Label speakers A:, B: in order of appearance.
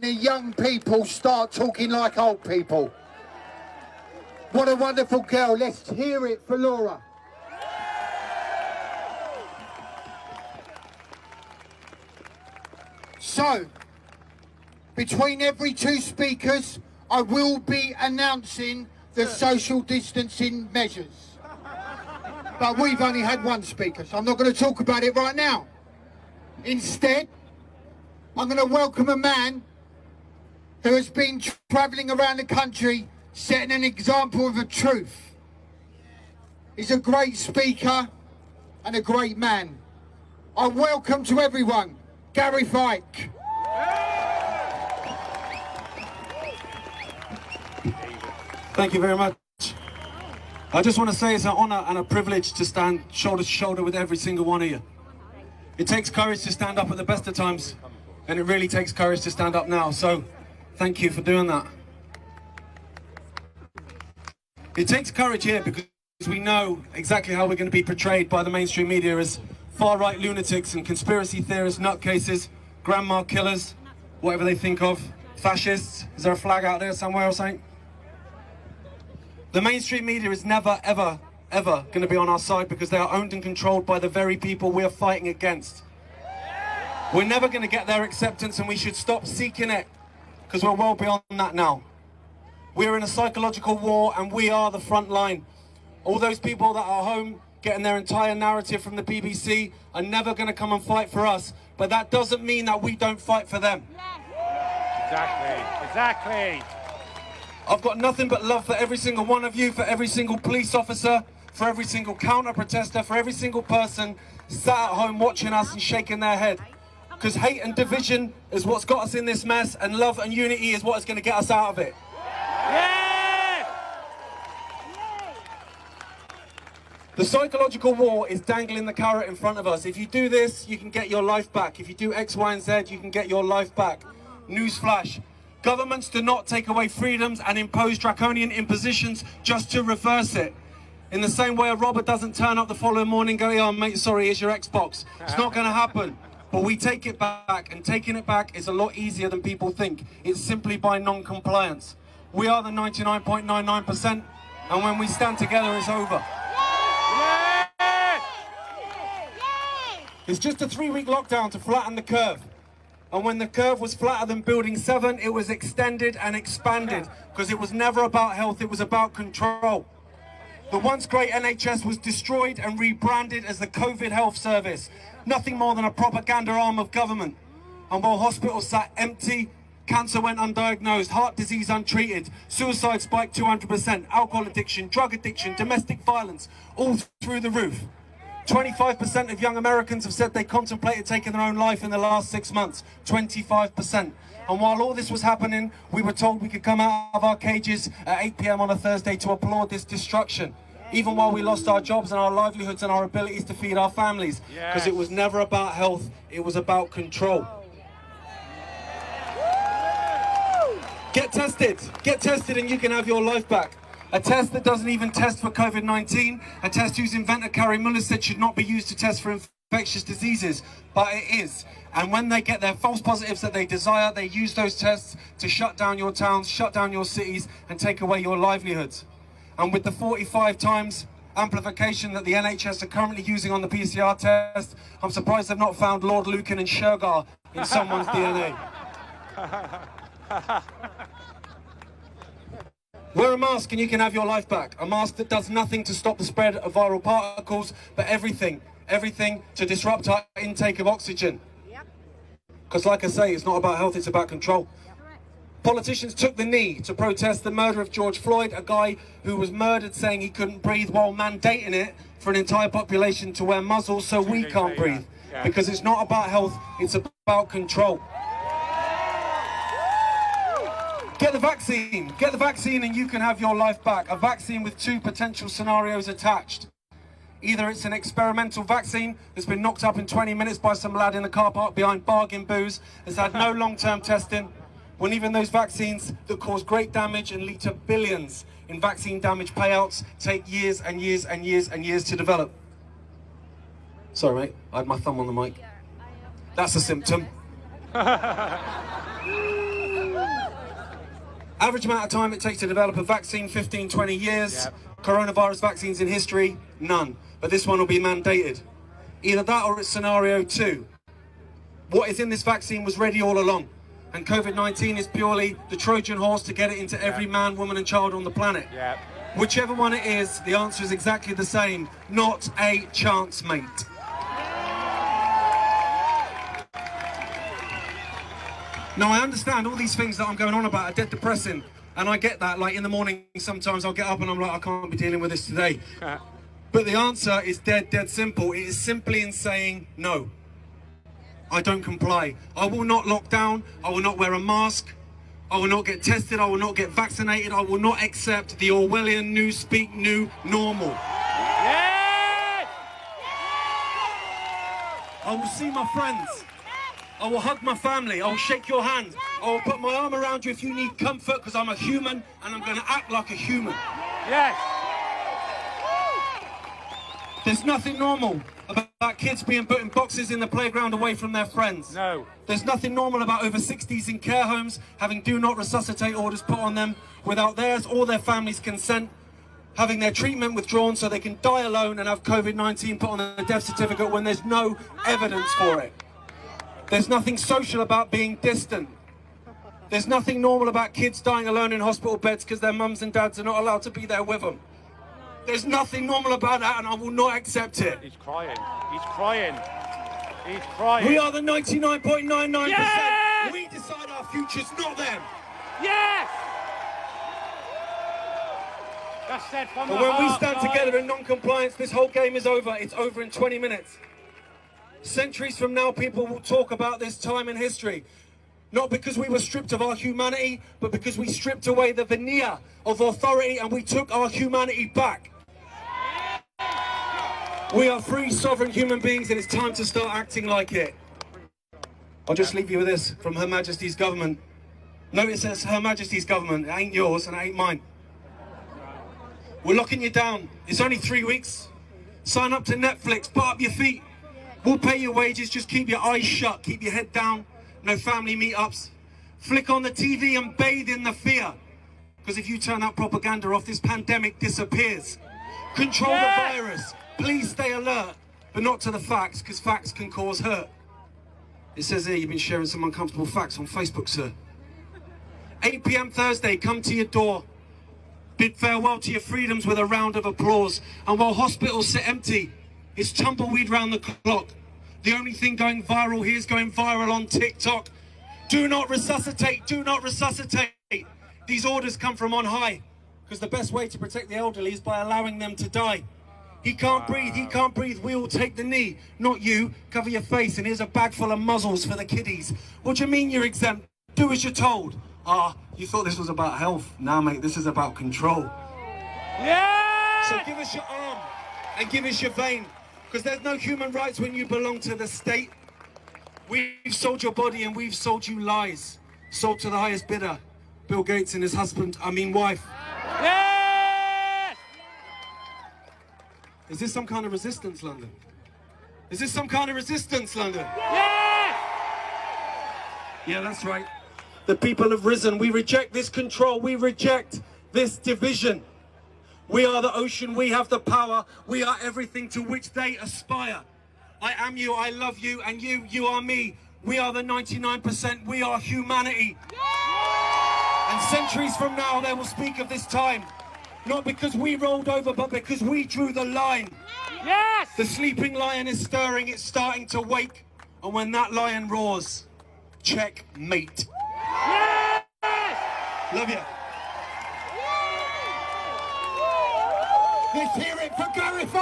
A: the young people start talking like old people. What a wonderful girl. Let's hear it for Laura. So, between every two speakers, I will be announcing the social distancing measures. But we've only had one speaker, so I'm not going to talk about it right now. Instead, I'm going to welcome a man who has been travelling around the country setting an example of the truth. He's a great speaker and a great man. I welcome to everyone, Gareth.
B: Thank you very much. I just want to say it's an honour and a privilege to stand shoulder to shoulder with every single one of you. It takes courage to stand up at the best of times, and it really takes courage to stand up now, so thank you for doing that. It takes courage here because we know exactly how we're going to be portrayed by the mainstream media as far-right lunatics and conspiracy theorists, nutcases, grandma killers, whatever they think of, fascists. Is there a flag out there somewhere or something? The mainstream media is never, ever, ever going to be on our side because they are owned and controlled by the very people we are fighting against. We're never going to get their acceptance, and we should stop seeking it because we're well beyond that now. We're in a psychological war and we are the front line. All those people that are home getting their entire narrative from the BBC are never going to come and fight for us, but that doesn't mean that we don't fight for them.
C: Exactly.
B: I've got nothing but love for every single one of you, for every single police officer, for every single counter-protester, for every single person sat at home watching us and shaking their head. Because hate and division is what's got us in this mess, and love and unity is what is going to get us out of it.
C: Yeah!
B: The psychological war is dangling the carrot in front of us. If you do this, you can get your life back. If you do X, Y, and Z, you can get your life back. Newsflash. Governments do not take away freedoms and impose draconian impositions just to reverse it. In the same way a robber doesn't turn up the following morning and go, "Oh, mate, sorry, here's your Xbox." It's not going to happen. But we take it back, and taking it back is a lot easier than people think. It's simply by non-compliance. We are the 99.99%, and when we stand together, it's over. It's just a 3-week lockdown to flatten the curve. And when the curve was flatter than Building 7, it was extended and expanded, because it was never about health, it was about control. The once great NHS was destroyed and rebranded as the COVID Health Service, nothing more than a propaganda arm of government. And while hospitals sat empty, cancer went undiagnosed, heart disease untreated, suicide spiked 200%, alcohol addiction, drug addiction, domestic violence, all through the roof. 25% of young Americans have said they contemplated taking their own life in the last 6 months. 25%. And while all this was happening, we were told we could come out of our cages at 8 p.m. on a Thursday to applaud this destruction. Even while we lost our jobs and our livelihoods and our abilities to feed our families. Because it was never about health, it was about control. Get tested and you can have your life back. A test that doesn't even test for COVID-19, a test whose inventor Carrie Muller said should not be used to test for infectious diseases, but it is. And when they get their false positives that they desire, they use those tests to shut down your towns, shut down your cities, and take away your livelihoods. And with the 45 times amplification that the NHS are currently using on the PCR test, I'm surprised they've not found Lord Lucan and Shergar in someone's DNA. Wear a mask and you can have your life back. A mask that does nothing to stop the spread of viral particles, but everything to disrupt our intake of oxygen. Because like I say, it's not about health, it's about control. Politicians took the knee to protest the murder of George Floyd, a guy who was murdered saying he couldn't breathe, while mandating it for an entire population to wear muzzles so we can't breathe. Because it's not about health, it's about control. Get the vaccine and you can have your life back. A vaccine with 2 potential scenarios attached. Either it's an experimental vaccine that's been knocked up in 20 minutes by some lad in the car park behind bargain booze, has had no long-term testing, when even those vaccines that cause great damage and lead to billions in vaccine damage payouts take years and years and years and years to develop. Sorry mate, I had my thumb on the mic. That's a symptom. Average amount of time it takes to develop a vaccine, 15, 20 years.
C: Yep.
B: Coronavirus vaccines in history, none. But this one will be mandated. Either that or it's scenario 2. What is in this vaccine was ready all along. And COVID-19 is purely the Trojan horse to get it into every man, woman and child on the planet.
C: Yeah.
B: Whichever one it is, the answer is exactly the same. Not a chance, mate. Now, I understand all these things that I'm going on about are dead depressing. And I get that, like in the morning, sometimes I'll get up and I'm like, I can't be dealing with this today. But the answer is dead simple. It is simply in saying no. I don't comply. I will not lock down. I will not wear a mask. I will not get tested. I will not get vaccinated. I will not accept the Orwellian new speak new normal.
C: Yes!
B: I will see my friends. I will hug my family. I will shake your hand. I will put my arm around you if you need comfort, because I'm a human and I'm going to act like a human.
C: Yes!
B: There's nothing normal about kids being put in boxes in the playground away from their friends.
C: No.
B: There's nothing normal about over 60s in care homes having do not resuscitate orders put on them without theirs or their family's consent, having their treatment withdrawn so they can die alone and have COVID-19 put on a death certificate when there's no evidence for it. There's nothing social about being distant. There's nothing normal about kids dying alone in hospital beds because their mums and dads are not allowed to be there with them. There's nothing normal about that, and I will not accept it.
C: He's crying. He's crying. He's crying.
B: We are the 99.99%.
C: Yes!
B: We decide our futures, not them.
C: Yes! That's said from
B: But
C: the
B: when we
C: heart,
B: stand
C: guys.
B: together in non-compliance, this whole game is over. It's over in 20 minutes. Centuries from now, people will talk about this time in history. Not because we were stripped of our humanity, but because we stripped away the veneer of authority and we took our humanity back. We are free, sovereign human beings, and it's time to start acting like it. I'll just leave you with this from Her Majesty's government. Notice it says Her Majesty's government. It ain't yours and it ain't mine. We're locking you down. It's only 3 weeks. Sign up to Netflix, put up your feet. We'll pay your wages, just keep your eyes shut, keep your head down. No family meetups. Flick on the TV and bathe in the fear. Because if you turn that propaganda off, this pandemic disappears. Control the virus. Please stay alert, but not to the facts, because facts can cause hurt. It says here you've been sharing some uncomfortable facts on Facebook, sir. 8 p.m. Thursday, come to your door. Bid farewell to your freedoms with a round of applause. And while hospitals sit empty, it's tumbleweed round the clock. The only thing going viral here is going viral on TikTok. Do not resuscitate, do not resuscitate. These orders come from on high, because the best way to protect the elderly is by allowing them to die. He can't breathe, he can't breathe, we all take the knee. Not you, cover your face and here's a bag full of muzzles for the kiddies. What do you mean you're exempt? Do as you're told. Ah, you thought this was about health. Nah, mate, this is about control.
C: Yeah!
B: So give us your arm and give us your vein, because there's no human rights when you belong to the state. We've sold your body and we've sold you lies. Sold to the highest bidder. Bill Gates and his wife.
C: Yes!
B: Is this some kind of resistance, London? Is this some kind of resistance, London?
C: Yes!
B: Yeah, that's right. The people have risen. We reject this control. We reject this division. We are the ocean. We have the power. We are everything to which they aspire. I am you. I love you. And you are me. We are the 99%. We are humanity. And centuries from now, they will speak of this time. Not because we rolled over, but because we drew the line.
C: Yes!
B: The sleeping lion is stirring. It's starting to wake. And when that lion roars, checkmate.
C: Yes!
B: Love you.
A: Let's hear it for Gareth.